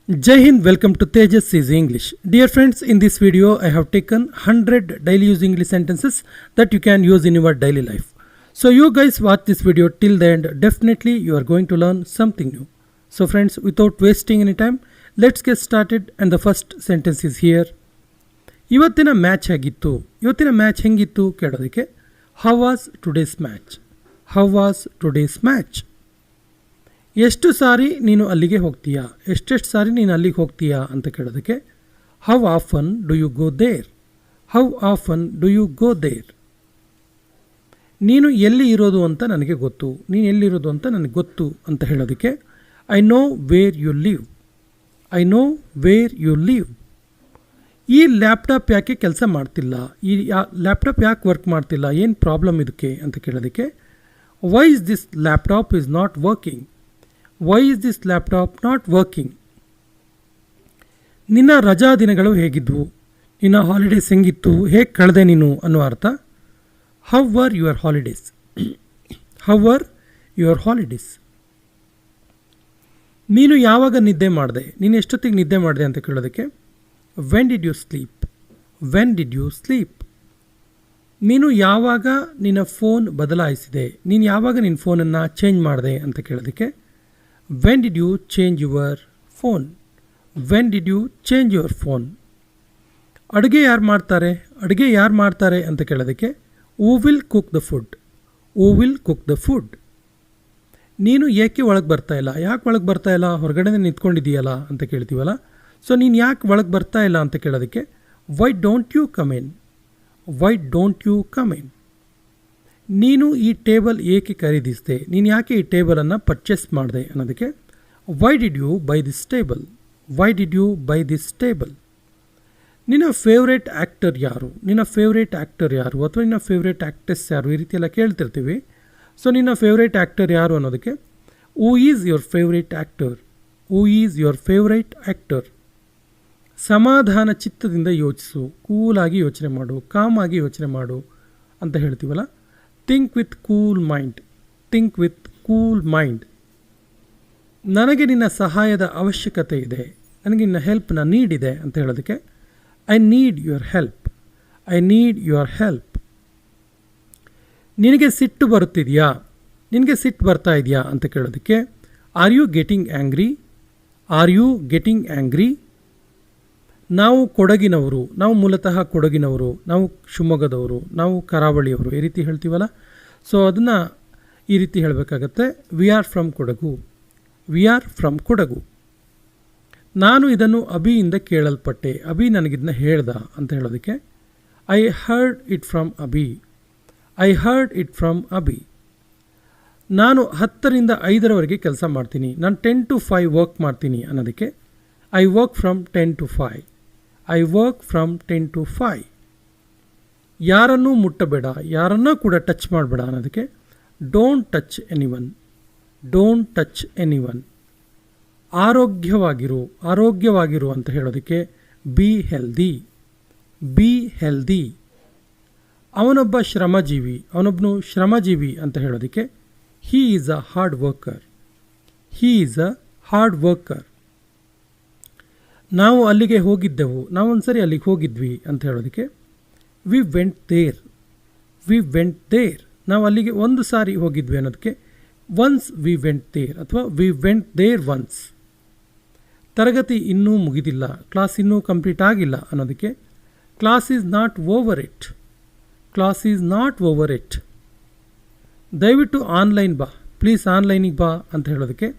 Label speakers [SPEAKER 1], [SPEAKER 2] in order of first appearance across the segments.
[SPEAKER 1] Jai Hind, welcome to Tejas Easy English. Dear friends, in this video I have taken 100 daily use English sentences that you can use in your daily life. So you guys watch this video till the end, definitely you are going to learn something new. So friends, without wasting any time, let's get started and the first sentence is here. ಇವತ್ತಿನ match ಹೇಗಿತ್ತು? ಇವತ್ತಿನ match ಹೆಂಗಿತ್ತು ಕೇಳೋದಕ್ಕೆ how was today's match? How was today's match? ಎಷ್ಟು ಸಾರಿ ನೀನು ಅಲ್ಲಿಗೆ ಹೋಗ್ತೀಯಾ? ಎಷ್ಟೆಷ್ಟು ಸಾರಿ ನೀನು ಅಲ್ಲಿಗೆ ಹೋಗ್ತೀಯಾ ಅಂತ ಕೇಳೋದಕ್ಕೆ how often do you go there? How often do you go there? ನೀನು ಎಲ್ಲಿ ಇರೋದು ಅಂತ ನನಗೆ ಗೊತ್ತು. ನೀನು ಎಲ್ಲಿರೋದು ಅಂತ ನನಗೆ ಗೊತ್ತು ಅಂತ ಹೇಳೋದಕ್ಕೆ I know where you live. I know where you live. ಈ ಲ್ಯಾಪ್ಟಾಪ್ ಯಾಕೆ ಕೆಲಸ ಮಾಡ್ತಿಲ್ಲ? ಈ ಲ್ಯಾಪ್ಟಾಪ್ ಯಾಕೆ ವರ್ಕ್ ಮಾಡ್ತಿಲ್ಲ? ಏನು ಪ್ರಾಬ್ಲಮ್ ಇದಕ್ಕೆ ಅಂತ ಕೇಳೋದಕ್ಕೆ why is this laptop is not working? Why is this laptop not working? ನಿನ್ನ ರಜಾ ದಿನಗಳು ಹೇಗಿದ್ವು? ನಿನ್ನ ಹಾಲಿಡೇಸ್ ಹೆಂಗಿತ್ತು? ಹೇಗೆ ಕಳೆದೆ ನೀನು ಅನ್ನೋ ಅರ್ಥ. How var your holidays? How var your holidays? ನೀನು ಯಾವಾಗ ನಿದ್ದೆ ಮಾಡಿದೆ? ನೀನು ಎಷ್ಟೊತ್ತಿಗೆ ನಿದ್ದೆ ಮಾಡಿದೆ ಅಂತ ಕೇಳೋದಕ್ಕೆ when did you sleep? When did you sleep? ನೀನು ಯಾವಾಗ ನಿನ್ನ ಫೋನ್ ಬದಲಾಯಿಸಿದೆ? ನೀನು ಯಾವಾಗ ನಿನ್ನ ಫೋನನ್ನು ಚೇಂಜ್ ಮಾಡಿದೆ ಅಂತ ಕೇಳೋದಕ್ಕೆ when did you change your phone? When did you change your phone? ಅಡುಗೆ ಯಾರು ಮಾಡ್ತಾರೆ? ಅಡುಗೆ ಯಾರು ಮಾಡ್ತಾರೆ ಅಂತ ಕೇಳೋದಕ್ಕೆ who will cook the food? Who will cook the food? ನೀನು ಏಕೆ ಒಳಗೆ ಬರ್ತಾ ಇಲ್ಲ? ಯಾಕೆ ಒಳಗೆ ಬರ್ತಾ ಇಲ್ಲ? ಹೊರಗಡೆ ನಿಂತ್ಕೊಂಡಿದ್ದೀಯಲ್ಲ ಅಂತ ಕೇಳ್ತೀವಲ್ಲ. ಸೊ ನೀನು ಯಾಕೆ ಒಳಗೆ ಬರ್ತಾ ಇಲ್ಲ ಅಂತ ಕೇಳೋದಕ್ಕೆ why don't you come in? Why don't you come in? ನೀನು ಈ ಟೇಬಲ್ ಏಕೆ ಖರೀದಿಸಿದೆ? ನೀನು ಯಾಕೆ ಈ ಟೇಬಲನ್ನು ಪರ್ಚೇಸ್ ಮಾಡಿದೆ ಅನ್ನೋದಕ್ಕೆ why did you buy this table? Why did you buy this table? ನಿನ್ನ ಫೇವ್ರೇಟ್ ಆ್ಯಕ್ಟರ್ ಯಾರು? ನಿನ್ನ ಫೇವ್ರೇಟ್ ಆ್ಯಕ್ಟರ್ ಯಾರು ಅಥವಾ ನಿನ್ನ ಫೇವ್ರೇಟ್ ಆ್ಯಕ್ಟ್ರೆಸ್ ಯಾರು? ಈ ರೀತಿ ಎಲ್ಲ ಕೇಳ್ತಿರ್ತೀವಿ. ಸೊ ನಿನ್ನ ಫೇವ್ರೇಟ್ ಆ್ಯಕ್ಟರ್ ಯಾರು ಅನ್ನೋದಕ್ಕೆ who is your favourite actor? Who is your favourite actor? ಸಮಾಧಾನ ಚಿತ್ತದಿಂದ ಯೋಚಿಸು, ಕೂಲಾಗಿ ಯೋಚನೆ ಮಾಡು, ಕಾಮಾಗಿ ಯೋಚನೆ ಮಾಡು ಅಂತ ಹೇಳ್ತೀವಲ್ಲ. Think with cool mind. Think with cool mind. ನನಗೆ ನಿನ್ನ ಸಹಾಯದ ಅವಶ್ಯಕತೆ ಇದೆ, ನನಗೆ ನಿನ್ನ ಹೆಲ್ಪ್ನ ನೀಡಿದೆ ಅಂತ ಹೇಳೋದಕ್ಕೆ I need your help. I need your help. ನಿನಗೆ ಸಿಟ್ಟು ಬರುತ್ತಿದೆಯಾ? ನಿನಗೆ ಸಿಟ್ಟು ಬರ್ತಾ ಇದೆಯಾ ಅಂತ ಕೇಳೋದಕ್ಕೆ are you getting angry? Are you getting angry? ನಾವು ಕೊಡಗಿನವರು, ನಾವು ಮೂಲತಃ ಕೊಡಗಿನವರು, ನಾವು ಶಿವಮೊಗ್ಗದವರು, ನಾವು ಕರಾವಳಿಯವರು ಈ ರೀತಿ ಹೇಳ್ತೀವಲ್ಲ. ಸೊ ಅದನ್ನು ಈ ರೀತಿ ಹೇಳಬೇಕಾಗತ್ತೆ. We are from Kodagu. We are from Kodagu. ನಾನು ಇದನ್ನು ಅಭಿಯಿಂದ ಕೇಳಲ್ಪಟ್ಟೆ. ಅಭಿ ನನಗಿದನ್ನ ಹೇಳ್ದ ಅಂತ ಹೇಳೋದಕ್ಕೆ I heard it from Abhi. I heard it from Abhi. ನಾನು 10ರಿಂದ 5ರವರೆಗೆ ಕೆಲಸ ಮಾಡ್ತೀನಿ. ನಾನು 10 to 5 ವರ್ಕ್ ಮಾಡ್ತೀನಿ ಅನ್ನೋದಕ್ಕೆ I work from 10 to 5. I work from 10 to 5. ಯಾರನ್ನೂ ಮುಟ್ಟಬೇಡ, ಯಾರನ್ನೂ ಕೂಡ ಟಚ್ ಮಾಡಬೇಡ ಅನ್ನೋದಕ್ಕೆ don't touch anyone. Don't touch anyone. ಆರೋಗ್ಯವಾಗಿರು, ಆರೋಗ್ಯವಾಗಿರು ಅಂತ ಹೇಳೋದಕ್ಕೆ ಬಿ ಹೆಲ್ದಿ. Be healthy. ಅವನೊಬ್ಬ ಶ್ರಮಜೀವಿ, ಅವನೊಬ್ಬನು ಶ್ರಮಜೀವಿ ಅಂತ ಹೇಳೋದಕ್ಕೆ he is a hard worker. He is a hard worker. ನಾವು ಅಲ್ಲಿಗೆ ಹೋಗಿದ್ದೆವು, ನಾವೊಂದ್ಸರಿ ಅಲ್ಲಿಗೆ ಹೋಗಿದ್ವಿ ಅಂತ ಹೇಳೋದಕ್ಕೆ we went there. We went there. ನಾವು ಅಲ್ಲಿಗೆ ಒಂದು ಸಾರಿ ಹೋಗಿದ್ವಿ ಅನ್ನೋದಕ್ಕೆ ಒನ್ಸ್ ವಿ ವೆಂಟ್ ದೇರ್ ಅಥವಾ ವಿ ವೆಂಟ್ ದೇರ್ ಒನ್ಸ್. ತರಗತಿ ಇನ್ನೂ ಮುಗಿದಿಲ್ಲ, ಕ್ಲಾಸ್ ಇನ್ನೂ ಕಂಪ್ಲೀಟ್ ಆಗಿಲ್ಲ ಅನ್ನೋದಕ್ಕೆ class is not over it. Class is not over it. ದಯವಿಟ್ಟು ಆನ್ಲೈನ್ ಬಾ, ಪ್ಲೀಸ್ ಆನ್ಲೈನಿಗೆ ಬಾ ಅಂತ ಹೇಳೋದಕ್ಕೆ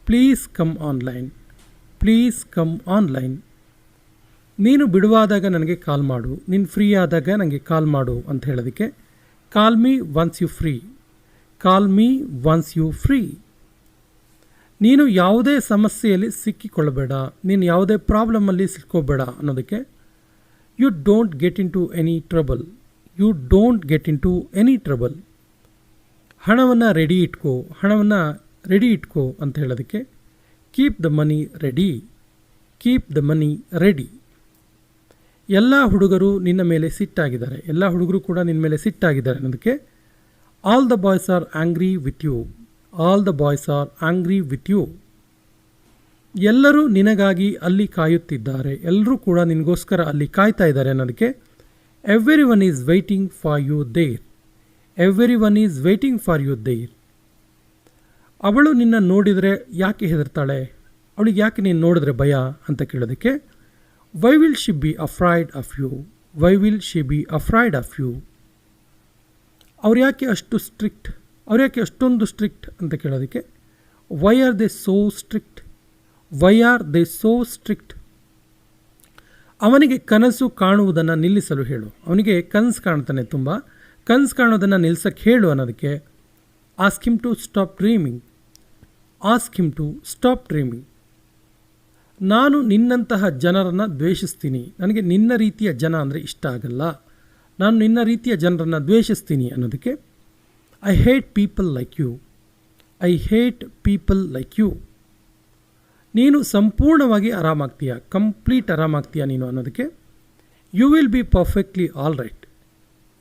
[SPEAKER 1] please come online. Please come online. ನೀನು ಬಿಡುವಾದಾಗ ನನಗೆ ಕಾಲ್ ಮಾಡು, ನೀನು ಫ್ರೀ ಆದಾಗ ನನಗೆ ಕಾಲ್ ಮಾಡು ಅಂತ ಹೇಳೋದಕ್ಕೆ call me once you free. Call me once you free. ನೀನು ಯಾವುದೇ ಸಮಸ್ಯೆಯಲ್ಲಿ ಸಿಕ್ಕಿಕೊಳ್ಳಬೇಡ, ನೀನು ಯಾವುದೇ ಪ್ರಾಬ್ಲಮಲ್ಲಿ ಸಿಕ್ಕೋಬೇಡ ಅನ್ನೋದಕ್ಕೆ you don't get into any trouble. You don't get into any trouble. ಹಣವನ್ನು ರೆಡಿ ಇಟ್ಕೋ, ಹಣವನ್ನು ರೆಡಿ ಇಟ್ಕೋ ಅಂತ ಹೇಳೋದಕ್ಕೆ keep the money ready. Keep the money ready. ಎಲ್ಲ ಹುಡುಗರು ನಿನ್ನ ಮೇಲೆ ಸಿಟ್ಟಾಗಿದ್ದಾರೆ, ಎಲ್ಲ ಹುಡುಗರು ಕೂಡ ನಿನ್ನ ಮೇಲೆ ಸಿಟ್ಟಾಗಿದ್ದಾರೆ ಅನ್ನೋದಕ್ಕೆ all the boys are angry with you. All the boys are angry with you. ಎಲ್ಲರೂ ನಿನಗಾಗಿ ಅಲ್ಲಿ ಕಾಯುತ್ತಿದ್ದಾರೆ, ಎಲ್ಲರೂ ಕೂಡ ನಿನಗೋಸ್ಕರ ಅಲ್ಲಿ ಕಾಯ್ತಾ ಇದ್ದಾರೆ ಅನ್ನೋದಕ್ಕೆ everyone is waiting for you there. Everyone is waiting for you there. ಅವಳು ನಿನ್ನ ನೋಡಿದರೆ ಯಾಕೆ ಹೆದರ್ತಾಳೆ, ಅವಳಿಗೆ ಯಾಕೆ ನೀನು ನೋಡಿದ್ರೆ ಭಯ ಅಂತ ಕೇಳೋದಕ್ಕೆ why will she be afraid of you. Why will she be afraid of you. ಅವ್ರು ಯಾಕೆ ಅಷ್ಟು ಸ್ಟ್ರಿಕ್ಟ್, ಅವ್ರು ಯಾಕೆ ಅಷ್ಟೊಂದು ಸ್ಟ್ರಿಕ್ಟ್ ಅಂತ ಕೇಳೋದಕ್ಕೆ why are they so strict. Why are they so strict. ಅವನಿಗೆ ಕನಸು ಕಾಣುವುದನ್ನು ನಿಲ್ಲಿಸಲು ಹೇಳು. ಅವನಿಗೆ ಕನಸು ಕಾಣ್ತಾನೆ, ತುಂಬ ಕನಸು ಕಾಣೋದನ್ನು ನಿಲ್ಲಿಸಕ್ಕೆ ಹೇಳು ಅನ್ನೋದಕ್ಕೆ ask him to stop dreaming. Ask him to stop dreaming. ನಾನು ನಿನ್ನಂತಹ ಜನರನ್ನು ದ್ವೇಷಿಸ್ತೀನಿ, ನನಗೆ ನಿನ್ನ ರೀತಿಯ ಜನ ಅಂದರೆ ಇಷ್ಟ ಆಗಲ್ಲ, ನಾನು ನಿನ್ನ ರೀತಿಯ ಜನರನ್ನು ದ್ವೇಷಿಸ್ತೀನಿ ಅನ್ನೋದಕ್ಕೆ I hate people like you. I hate people like you. ನೀನು ಸಂಪೂರ್ಣವಾಗಿ ಆರಾಮಾಗ್ತೀಯ, ಕಂಪ್ಲೀಟ್ ಆರಾಮಾಗ್ತೀಯ ನೀನು ಅನ್ನೋದಕ್ಕೆ you will be perfectly all right.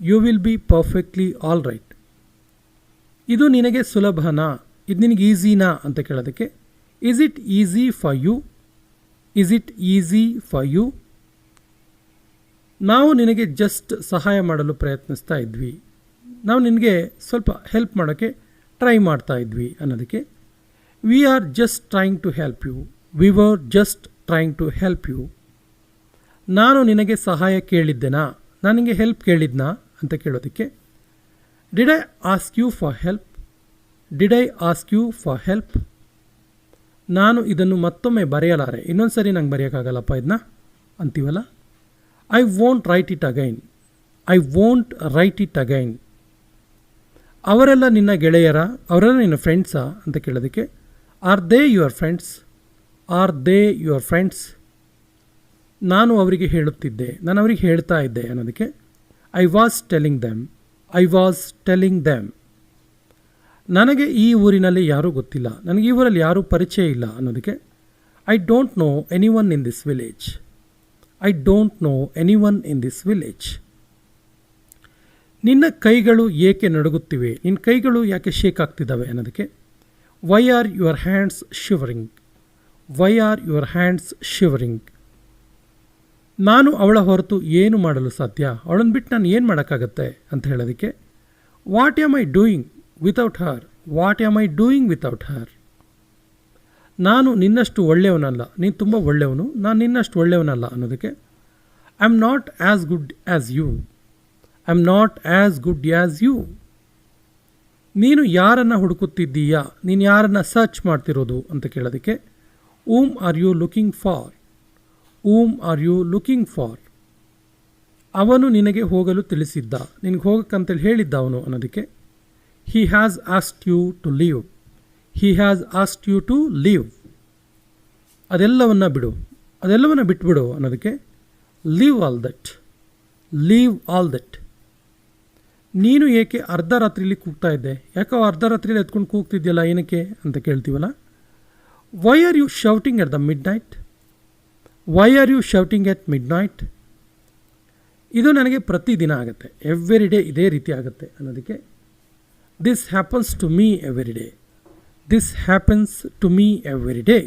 [SPEAKER 1] You will be perfectly all right. ಇದು ನಿನಗೆ ಸುಲಭನಾ, ಇದು ನಿನಗೆ ಈಸಿನಾ ಅಂತ ಕೇಳೋದಕ್ಕೆ is it easy for you. Is it easy for you. ನಾವು ನಿನಗೆ ಜಸ್ಟ್ ಸಹಾಯ ಮಾಡಲು ಪ್ರಯತ್ನಿಸ್ತಾ ಇದ್ವಿ, ನಾವು ನಿನಗೆ ಸ್ವಲ್ಪ ಹೆಲ್ಪ್ ಮಾಡೋಕ್ಕೆ ಟ್ರೈ ಮಾಡ್ತಾ ಇದ್ವಿ ಅನ್ನೋದಕ್ಕೆ we are just trying to help you. We were just trying to help you. ನಾನು ನಿನಗೆ ಸಹಾಯ ಕೇಳಿದ್ದೆನಾ, ನಾನು ನಿನಗೆ ಹೆಲ್ಪ್ ಕೇಳಿದ್ನಾ ಅಂತ ಕೇಳೋದಕ್ಕೆ did I ask you for help. Did I ask you for help. ನಾನು ಇದನ್ನು ಮತ್ತೊಮ್ಮೆ ಬರೆಯಲಾರೆ, ಇನ್ನೊಂದು ಸರಿ ನಂಗೆ ಬರೆಯೋಕ್ಕಾಗಲ್ಲಪ್ಪ ಇದನ್ನ ಅಂತೀವಲ್ಲ. I won't write it again. I won't write it again. ಅವರೆಲ್ಲ ನಿನ್ನ ಗೆಳೆಯರ, ಅವರೆಲ್ಲ ನಿನ್ನ ಫ್ರೆಂಡ್ಸಾ ಅಂತ ಕೇಳೋದಕ್ಕೆ are they your friends. Are they your friends. ನಾನು ಅವರಿಗೆ ಹೇಳುತ್ತಿದ್ದೆ, ನಾನು ಅವರಿಗೆ ಹೇಳ್ತಾ ಇದ್ದೆ ಅನ್ನೋದಕ್ಕೆ I was telling them. I was telling them. ನನಗೆ ಈ ಊರಿನಲ್ಲಿ ಯಾರೂ ಗೊತ್ತಿಲ್ಲ, ನನಗೆ ಈ ಊರಲ್ಲಿ ಯಾರೂ ಪರಿಚಯ ಇಲ್ಲ ಅನ್ನೋದಕ್ಕೆ I don't know any one in this village. I don't know any one in this village. ನಿನ್ನ ಕೈಗಳು ಏಕೆ ನಡುಗುತ್ತಿವೆ, ನಿನ್ನ ಕೈಗಳು ಯಾಕೆ ಶೇಕ್ ಆಗ್ತಿದ್ದಾವೆ ಅನ್ನೋದಕ್ಕೆ why are your hands shivering. Why are your hands shivering. ನಾನು ಅವಳ ಹೊರತು ಏನು ಮಾಡಲು ಸಾಧ್ಯ, ಅವಳನ್ನು ಬಿಟ್ಟು ನಾನು ಏನು ಮಾಡೋಕ್ಕಾಗತ್ತೆ ಅಂತ ಹೇಳೋದಕ್ಕೆ what am I doing without her. What am I doing without her. ನಾನು ನಿನ್ನಷ್ಟು ಒಳ್ಳೆಯವನಲ್ಲ, ನೀನು ತುಂಬ ಒಳ್ಳೆಯವನು, ನಾನು ನಿನ್ನಷ್ಟು ಒಳ್ಳೆಯವನಲ್ಲ ಅನ್ನೋದಕ್ಕೆ I am not as good as you. I am not as good as you. ನೀನು ಯಾರನ್ನು ಹುಡುಕುತ್ತಿದ್ದೀಯಾ, ನೀನು ಯಾರನ್ನು ಸರ್ಚ್ ಮಾಡ್ತಿರೋದು ಅಂತ ಕೇಳೋದಕ್ಕೆ whom are you looking for. Whom are you looking for. ಅವನು ನಿನಗೆ ಹೋಗಲು ತಿಳಿಸಿದ್ದ, ನಿನಗೆ ಹೋಗಕ್ಕಂತೇಳಿ ಹೇಳಿದ್ದ ಅವನು ಅನ್ನೋದಕ್ಕೆ he has asked you to leave. He has asked you to leave. ಅದೆಲ್ಲವನ್ನ ಬಿಡು, ಅದೆಲ್ಲವನ್ನ ಬಿಟ್ಬಿಡು ಅನ್ನೋದಕ್ಕೆ leave all that. Leave all that. ನೀನು ಏಕೆ ಅರ್ಧ ರಾತ್ರಿಲಿ ಕೂಗ್ತಾ ಇದ್ದೆ, ಯಾಕೋ ಅರ್ಧ ರಾತ್ರಿಲಿ ಎತ್ಕೊಂಡು ಕೂಗ್ತಿದ್ಯಲ್ಲ ಏನಕ್ಕೆ ಅಂತ ಕೇಳ್ತೀವಲ್ಲ. Why are you shouting at the midnight. Why are you shouting at midnight. ಇದು ನನಗೆ ಪ್ರತಿದಿನ ಆಗುತ್ತೆ, ಎವ್ರಿ ಡೇ ಇದೇ ರೀತಿ ಆಗುತ್ತೆ ಅನ್ನೋದಕ್ಕೆ this happens to me every day. This happens to me every day.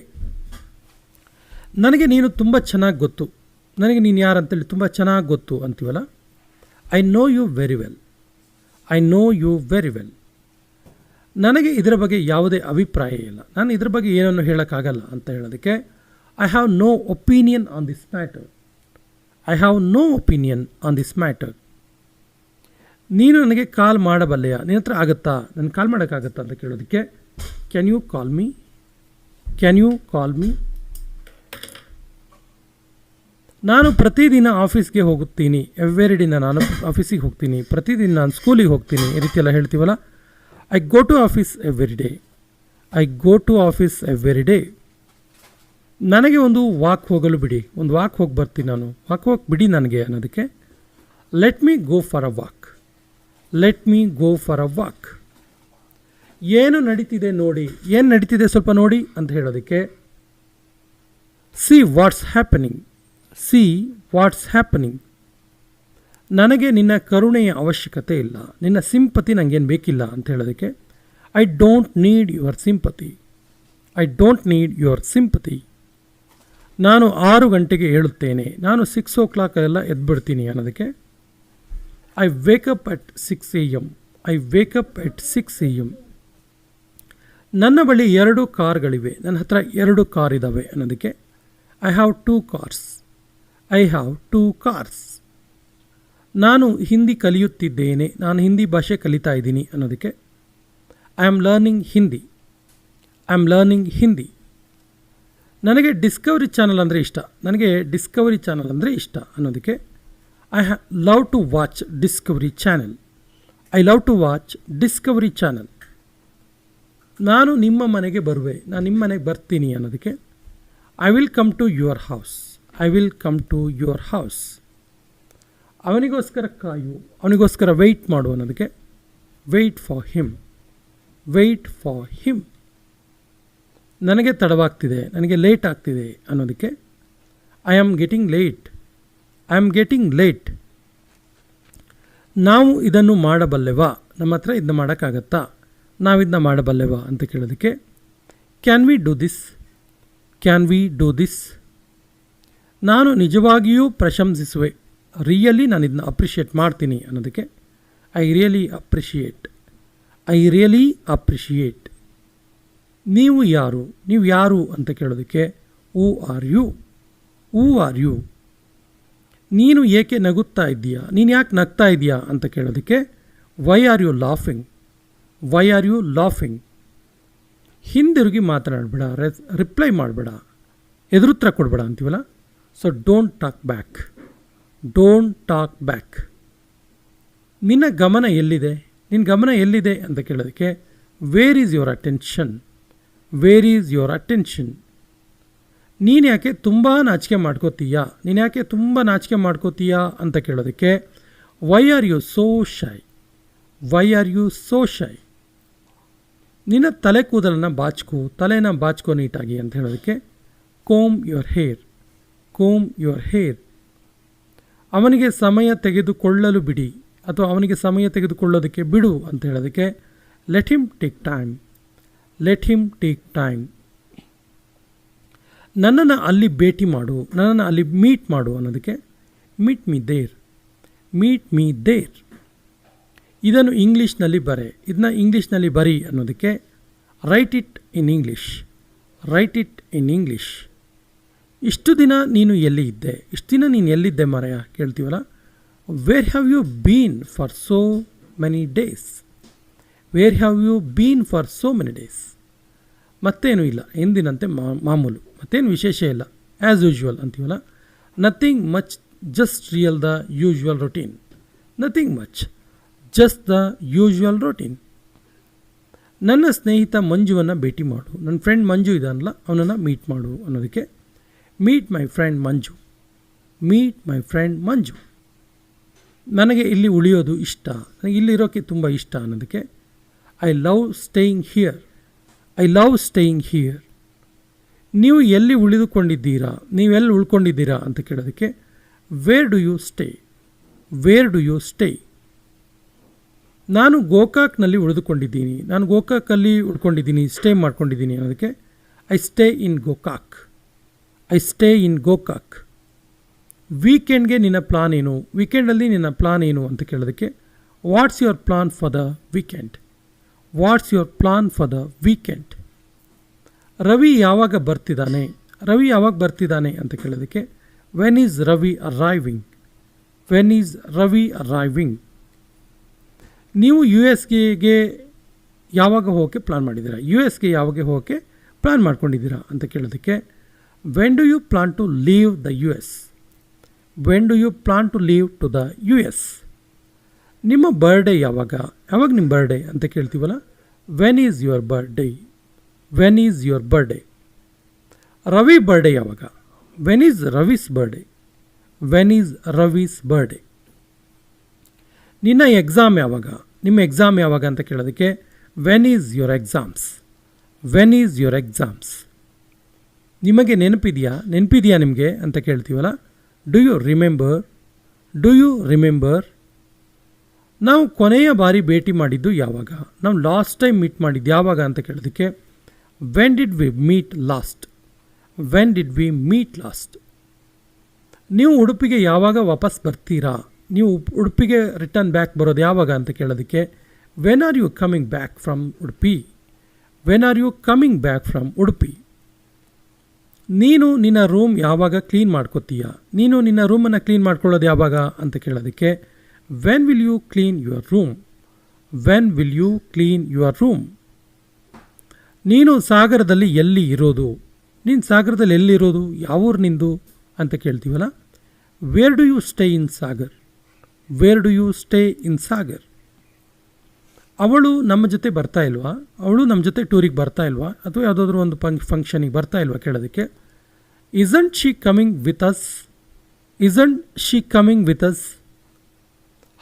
[SPEAKER 1] ನನಗೆ ನೀನು ತುಂಬ ಚೆನ್ನಾಗಿ ಗೊತ್ತು, ನನಗೆ ನೀನು ಯಾರಂತೇಳಿ ತುಂಬ ಚೆನ್ನಾಗಿ ಗೊತ್ತು ಅಂತೀವಲ್ಲ. I know you very well. I know you very well. ನನಗೆ ಇದರ ಬಗ್ಗೆ ಯಾವುದೇ ಅಭಿಪ್ರಾಯ ಇಲ್ಲ, ನಾನು ಇದ್ರ ಬಗ್ಗೆ ಏನನ್ನು ಹೇಳೋಕ್ಕಾಗಲ್ಲ ಅಂತ ಹೇಳೋದಕ್ಕೆ I have no opinion on this matter. I have no opinion on this matter. ನೀನು ನನಗೆ ಕಾಲ್ ಮಾಡಬಲ್ಲೆಯಾ, ನಿನ್ನ ಹತ್ರ ಆಗುತ್ತಾ, ನನಗೆ ಕಾಲ್ ಮಾಡೋಕ್ಕಾಗತ್ತಾ ಅಂತ ಕೇಳೋದಕ್ಕೆ can you call me. Can you call me. ನಾನು ಪ್ರತಿದಿನ ಆಫೀಸ್ಗೆ ಹೋಗುತ್ತೀನಿ, ಎವ್ರಿ ಡೇ ನಾನು ಆಫೀಸಿಗೆ ಹೋಗ್ತೀನಿ, ಪ್ರತಿದಿನ ನಾನು ಸ್ಕೂಲಿಗೆ ಹೋಗ್ತೀನಿ, ಈ ರೀತಿ ಎಲ್ಲ ಹೇಳ್ತೀವಲ್ಲ. I go to office every day. I go to office every day. ನನಗೆ ಒಂದು ವಾಕ್ ಹೋಗಲು ಬಿಡಿ, ಒಂದು ವಾಕ್ ಹೋಗಿ ಬರ್ತೀನಿ ನಾನು, ವಾಕ್ ಹೋಗಿ ಬಿಡಿ ನನಗೆ ಅನ್ನೋದಕ್ಕೆ let me go for a walk. Let me go for a walk. ಏನು ನಡೀತಿದೆ ನೋಡಿ, ಏನು ನಡೀತಿದೆ ಸ್ವಲ್ಪ ನೋಡಿ ಅಂತ ಹೇಳೋದಕ್ಕೆ C what's happening. C what's happening. ನನಗೆ ನಿನ್ನ ಕರುಣೆಯ ಅವಶ್ಯಕತೆ ಇಲ್ಲ, ನಿನ್ನ ಸಿಂಪತಿ ನನಗೇನು ಬೇಕಿಲ್ಲ ಅಂತ ಹೇಳೋದಕ್ಕೆ I don't need your sympathy. I don't need your sympathy. ನಾನು 6 ಗಂಟೆಗೆ ಏಳುತ್ತೇನೆ. ನಾನು 6 ಎಲ್ಲ ಎದ್ಬಿಡ್ತೀನಿ ಅನ್ನೋದಕ್ಕೆ I wake up at 6 AM. I wake up at 6 AM. ನನ್ನ ಬಳಿ 2 ಕಾರ್ಗಳಿವೆ. ನನ್ನ ಹತ್ರ 2 ಕಾರ್ ಇದ್ದಾವೆ ಅನ್ನೋದಕ್ಕೆ I have 2 cars. I have 2 cars. ನಾನು ಹಿಂದಿ ಕಲಿಯುತ್ತಿದ್ದೇನೆ. ನಾನು ಹಿಂದಿ ಭಾಷೆ ಕಲಿತಾ ಇದ್ದೀನಿ ಅನ್ನೋದಕ್ಕೆ I am learning Hindi. I am learning Hindi. ನನಗೆ ಡಿಸ್ಕವರಿ ಚಾನಲ್ ಅಂದರೆ ಇಷ್ಟ. ನನಗೆ ಡಿಸ್ಕವರಿ ಚಾನಲ್ ಅಂದರೆ ಇಷ್ಟ ಅನ್ನೋದಕ್ಕೆ I love to watch Discovery channel. I love to watch Discovery channel. ನಾನು ನಿಮ್ಮ ಮನೆಗೆ ಬರುವೆ. ನಾನು ನಿಮ್ಮ ಮನೆಗೆ ಬರ್ತೀನಿ ಅನ್ನೋದಕ್ಕೆ I will come to your house. I will come to your house. ಅವನಿಗೋಸ್ಕರ ಕಾಯು. ಅವನಿಗೋಸ್ಕರ ವೆಯ್ಟ್ ಮಾಡು ಅನ್ನೋದಕ್ಕೆ wait for him. Wait for him. ನನಗೆ ತಡವಾಗ್ತಿದೆ. ನನಗೆ ಲೇಟ್ ಆಗ್ತಿದೆ ಅನ್ನೋದಕ್ಕೆ I am getting late. I am getting late. ನಾವು ಇದನ್ನು ಮಾಡಬಲ್ಲೆವಾ? ನಮ್ಮ ಹತ್ರ ಇದನ್ನ ಮಾಡೋಕ್ಕಾಗತ್ತಾ? ನಾವಿದನ್ನ ಮಾಡಬಲ್ಲೆವಾ ಅಂತ ಕೇಳೋದಕ್ಕೆ can we do this? Can we do this? ನಾನು ನಿಜವಾಗಿಯೂ ಪ್ರಶಂಸಿಸುವೆ. ರಿಯಲಿ ನಾನು ಇದನ್ನ ಅಪ್ರಿಷಿಯೇಟ್ ಮಾಡ್ತೀನಿ ಅನ್ನೋದಕ್ಕೆ I really appreciate. I really appreciate. ನೀವು ಯಾರು? ನೀವು ಯಾರು ಅಂತ ಕೇಳೋದಕ್ಕೆ who are you? Who are you? ನೀನು ಏಕೆ ನಗುತ್ತಾ ಇದ್ದೀಯಾ? ನೀನು ಯಾಕೆ ನಗ್ತಾ ಇದೆಯಾ ಅಂತ ಕೇಳೋದಕ್ಕೆ why are you laughing? Why are you laughing? ಹಿಂದಿರುಗಿ ಮಾತನಾಡಬೇಡ. ರಿಪ್ಲೈ ಮಾಡಬೇಡ. ಎದುರುತ್ತರ ಕೊಡಬೇಡ ಅಂತೀವಲ್ಲ. So don't talk back. Don't talk back. ನಿನ್ನ ಗಮನ ಎಲ್ಲಿದೆ? ನಿನ್ನ ಗಮನ ಎಲ್ಲಿದೆ ಅಂತ ಕೇಳೋದಕ್ಕೆ where is your attention? Where is your attention? ನೀನು ಯಾಕೆ ತುಂಬ ನಾಚಿಕೆ ಮಾಡ್ಕೋತೀಯಾ? ನೀನು ಯಾಕೆ ತುಂಬ ನಾಚಿಕೆ ಮಾಡ್ಕೋತೀಯಾ ಅಂತ ಕೇಳೋದಕ್ಕೆ why are you so shy? Why are you so shy? ನಿನ್ನ ತಲೆ ಕೂದಲನ್ನು ಬಾಚ್ಕೋ. ತಲೆನ ಬಾಚ್ಕೋ ನೀಟಾಗಿ ಅಂತ ಹೇಳೋದಕ್ಕೆ comb your hair. Comb your hair. ಅವನಿಗೆ ಸಮಯ ತೆಗೆದುಕೊಳ್ಳಲು ಬಿಡಿ ಅಥವಾ ಅವನಿಗೆ ಸಮಯ ತೆಗೆದುಕೊಳ್ಳೋದಕ್ಕೆ ಬಿಡು ಅಂತ ಹೇಳೋದಕ್ಕೆ let him take time. Let him take time. ನನ್ನನ್ನು ಅಲ್ಲಿ ಭೇಟಿ ಮಾಡು. ನನ್ನನ್ನು ಅಲ್ಲಿ ಮೀಟ್ ಮಾಡು ಅನ್ನೋದಕ್ಕೆ meet me there. Meet me there. ಇದನ್ನು ಇಂಗ್ಲೀಷ್ನಲ್ಲಿ ಬರೆ. ಇದನ್ನ ಇಂಗ್ಲೀಷ್ನಲ್ಲಿ ಬರಿ ಅನ್ನೋದಕ್ಕೆ write it in English. Write it in English. ಇಷ್ಟು ದಿನ ನೀನು ಎಲ್ಲಿ ಇದ್ದೆ? ಇಷ್ಟು ದಿನ ನೀನು ಎಲ್ಲಿದ್ದೆ ಮಾರಾಯ ಕೇಳ್ತೀವಲ್ಲ. Where have you been for so many days? Where have you been for so many days? ಮತ್ತೇನೂ ಇಲ್ಲ, ಎಂದಿನಂತೆ ಮಾಮೂಲು, ಮತ್ತೇನು ವಿಶೇಷ ಇಲ್ಲ, ಆ್ಯಸ್ ಯೂಶ್ವಲ್ ಅಂತೀವಲ್ಲ. Nothing much, just real the usual routine. Nothing much, just the usual routine. ನನ್ನ ಸ್ನೇಹಿತ ಮಂಜುವನ್ನು ಭೇಟಿ ಮಾಡು. ನನ್ನ ಫ್ರೆಂಡ್ ಮಂಜು ಇದ್ದಾನಲ್ಲ, ಅವನನ್ನು ಮೀಟ್ ಮಾಡು ಅನ್ನೋದಕ್ಕೆ meet my friend Manju. Meet my friend Manju. ನನಗೆ ಇಲ್ಲಿ ಉಳಿಯೋದು ಇಷ್ಟ. ನನಗೆ ಇಲ್ಲಿರೋಕ್ಕೆ ತುಂಬ ಇಷ್ಟ ಅನ್ನೋದಕ್ಕೆ I love staying here. I love staying here. ನೀವು ಎಲ್ಲಿ ಉಳಿದುಕೊಂಡಿದ್ದೀರಾ? ನೀವೆಲ್ಲಿ ಉಳ್ಕೊಂಡಿದ್ದೀರಾ ಅಂತ ಕೇಳೋದಕ್ಕೆ where do you stay? Where do you stay? ನಾನು ಗೋಕಾಕ್ನಲ್ಲಿ ಉಳಿದುಕೊಂಡಿದ್ದೀನಿ. ನಾನು ಗೋಕಾಕಲ್ಲಿ ಉಳ್ಕೊಂಡಿದ್ದೀನಿ, ಸ್ಟೇ ಮಾಡ್ಕೊಂಡಿದ್ದೀನಿ ಅನ್ನೋದಕ್ಕೆ I stay in Gokak. I stay in Gokak. ವೀಕೆಂಡ್ಗೆ ನಿನ್ನ ಪ್ಲಾನ್ ಏನು? ವೀಕೆಂಡಲ್ಲಿ ನಿನ್ನ ಪ್ಲಾನ್ ಏನು ಅಂತ ಕೇಳೋದಕ್ಕೆ what's your plan for the weekend? What's your plan for the weekend? Ravi ಯಾವಾಗ ಬರ್ತಿದ್ದಾನೆ? ರವಿ ಯಾವಾಗ ಬರ್ತಿದ್ದಾನೆ ಅಂತ ಕೇಳೋದಕ್ಕೆ when is Ravi arriving? When is Ravi arriving? ನೀವು ಯು ಎಸ್ಗೆ ಯಾವಾಗ ಹೋಗೋಕ್ಕೆ ಪ್ಲಾನ್ ಮಾಡಿದ್ದೀರಾ? ಯು ಎಸ್ಗೆ ಯಾವಾಗ ಹೋಗೋಕ್ಕೆ ಪ್ಲಾನ್ ಮಾಡ್ಕೊಂಡಿದ್ದೀರಾ ಅಂತ ಕೇಳೋದಕ್ಕೆ when do you plan to leave the U S? When do you plan to leave to the U S? ನಿಮ್ಮ ಬರ್ಡೇ ಯಾವಾಗ? ಯಾವಾಗ ನಿಮ್ಮ ಬರ್ಡೇ ಅಂತ ಕೇಳ್ತೀವಲ್ಲ. When is your birthday? When is your birthday? Ravi birthday ಯಾವಾಗ? When is Ravi's birthday? When is Ravi's birthday? ನಿನ್ನ exam ಯಾವಾಗ? ನಿಮ್ಮ ಎಕ್ಸಾಮ್ ಯಾವಾಗ ಅಂತ ಕೇಳೋದಕ್ಕೆ when is your exams? When is your exams? ನಿಮಗೆ ನೆನಪಿದೆಯಾ ನಿಮಗೆ ಅಂತ ಕೇಳ್ತೀವಲ್ಲ. Do you remember? Do you remember? ನಾವು ಕೊನೆಯ ಬಾರಿ ಭೇಟಿ ಮಾಡಿದ್ದು ಯಾವಾಗ? ನಾವು ಲಾಸ್ಟ್ ಟೈಮ್ ಮೀಟ್ ಮಾಡಿದ್ದು ಯಾವಾಗ ಅಂತ ಕೇಳೋದಕ್ಕೆ when did we meet last? When did we meet last? ನೀವು ಉಡುಪಿಗೆ ಯಾವಾಗ ವಾಪಸ್ ಬರ್ತೀರಾ? ನೀವು ಉಡುಪಿಗೆ ರಿಟರ್ನ್ ಬ್ಯಾಕ್ ಬರೋದು ಯಾವಾಗ ಅಂತ ಕೇಳೋದಕ್ಕೆ when are you coming back from Udupi? When are you coming back from Udupi? ನೀನು ನಿನ್ನ ರೂಮ್ ಯಾವಾಗ ಕ್ಲೀನ್ ಮಾಡ್ಕೋತೀಯ? ನೀನು ನಿನ್ನ ರೂಮನ್ನು ಕ್ಲೀನ್ ಮಾಡ್ಕೊಳ್ಳೋದು ಯಾವಾಗ ಅಂತ ಕೇಳೋದಕ್ಕೆ when will you clean your room? When will you clean your room? ನೀನು ಸಾಗರದಲ್ಲಿ ಎಲ್ಲಿ ಇರೋದು? ನೀನು ಸಾಗರದಲ್ಲಿ ಎಲ್ಲಿರೋದು? ಯಾವ ಊರು ನಿಂದು ಅಂತ ಕೇಳ್ತೀವಲ್ಲ, where do you stay in Sagar? Where do you stay in Sagar? ಅವಳು ನಮ್ಮ ಜೊತೆ ಬರ್ತಾ ಇಲ್ವಾ? ಅವಳು ನಮ್ಮ ಜೊತೆ ಟೂರಿಗೆ ಬರ್ತಾ ಇಲ್ವಾ? ಅಥವಾ ಯಾವುದಾದ್ರೂ ಒಂದು ಫಂಕ್ಷನಿಗೆ ಬರ್ತಾ ಇಲ್ವಾ ಕೇಳೋದಕ್ಕೆ isn't she coming with us? Isn't she coming with us?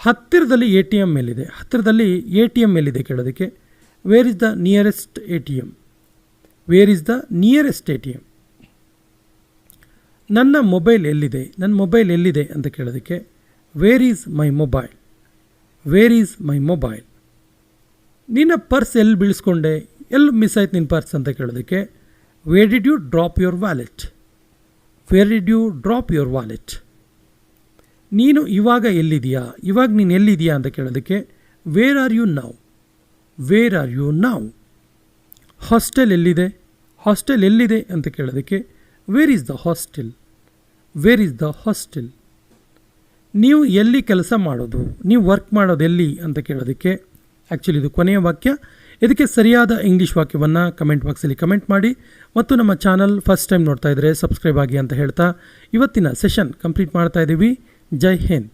[SPEAKER 1] ಹತ್ತಿರದಲ್ಲಿ ಎ ಟಿ ಎಮ್ ಎಲ್ಲಿದೆ? ಹತ್ತಿರದಲ್ಲಿ ಎ ಟಿ ಎಮ್ ಎಲ್ಲಿದೆ ಕೇಳೋದಕ್ಕೆ where is the nearest A T M? Where is the nearest A T M? ನನ್ನ ಮೊಬೈಲ್ ಎಲ್ಲಿದೆ? ನನ್ನ mobile ಎಲ್ಲಿದೆ ಅಂತ ಕೇಳೋದಕ್ಕೆ where is my mobile? Where is my mobile? ನಿನ್ನ ಪರ್ಸ್ ಎಲ್ಲಿ ಬೀಳಿಸ್ಕೊಂಡೆ? ಎಲ್ಲಿ ಮಿಸ್ ಆಯ್ತು ನಿನ್ನ ಪರ್ಸ್ ಅಂತ ಕೇಳೋದಕ್ಕೆ wear did you drop your wallet? Where did you drop your wallet? ನೀನು ಇವಾಗ ಎಲ್ಲಿದೆಯಾ? ಇವಾಗ ನೀನು ಎಲ್ಲಿದೆಯಾ ಅಂತ ಕೇಳೋದಕ್ಕೆ where are you now? Where are you now? Hostel ಎಲ್ಲಿದೆ? ಹಾಸ್ಟೆಲ್ ಎಲ್ಲಿದೆ ಅಂತ ಕೇಳೋದಕ್ಕೆ where is the hostel? Where is the hostel? ನೀವು ಎಲ್ಲಿ ಕೆಲಸ ಮಾಡೋದು? ನೀವು ವರ್ಕ್ ಮಾಡೋದು ಎಲ್ಲಿ ಅಂತ ಕೇಳೋದಕ್ಕೆ ಆ್ಯಕ್ಚುಲಿ ಇದು ಕೊನೆಯ ವಾಕ್ಯ. ಇದಕ್ಕೆ ಸರಿಯಾದ ಇಂಗ್ಲೀಷ್ ವಾಕ್ಯವನ್ನು ಕಮೆಂಟ್ ಬಾಕ್ಸಲ್ಲಿ ಕಮೆಂಟ್ ಮಾಡಿ ಮತ್ತು ನಮ್ಮ ಚಾನಲ್ ಫಸ್ಟ್ ಟೈಮ್ ನೋಡ್ತಾ ಇದ್ದರೆ ಸಬ್ಸ್ಕ್ರೈಬ್ ಆಗಿ ಅಂತ ಹೇಳ್ತಾ ಇವತ್ತಿನ ಸೆಷನ್ ಕಂಪ್ಲೀಟ್ ಮಾಡ್ತಾ ಇದ್ದೀವಿ. ಜೈ ಹಿಂದ್.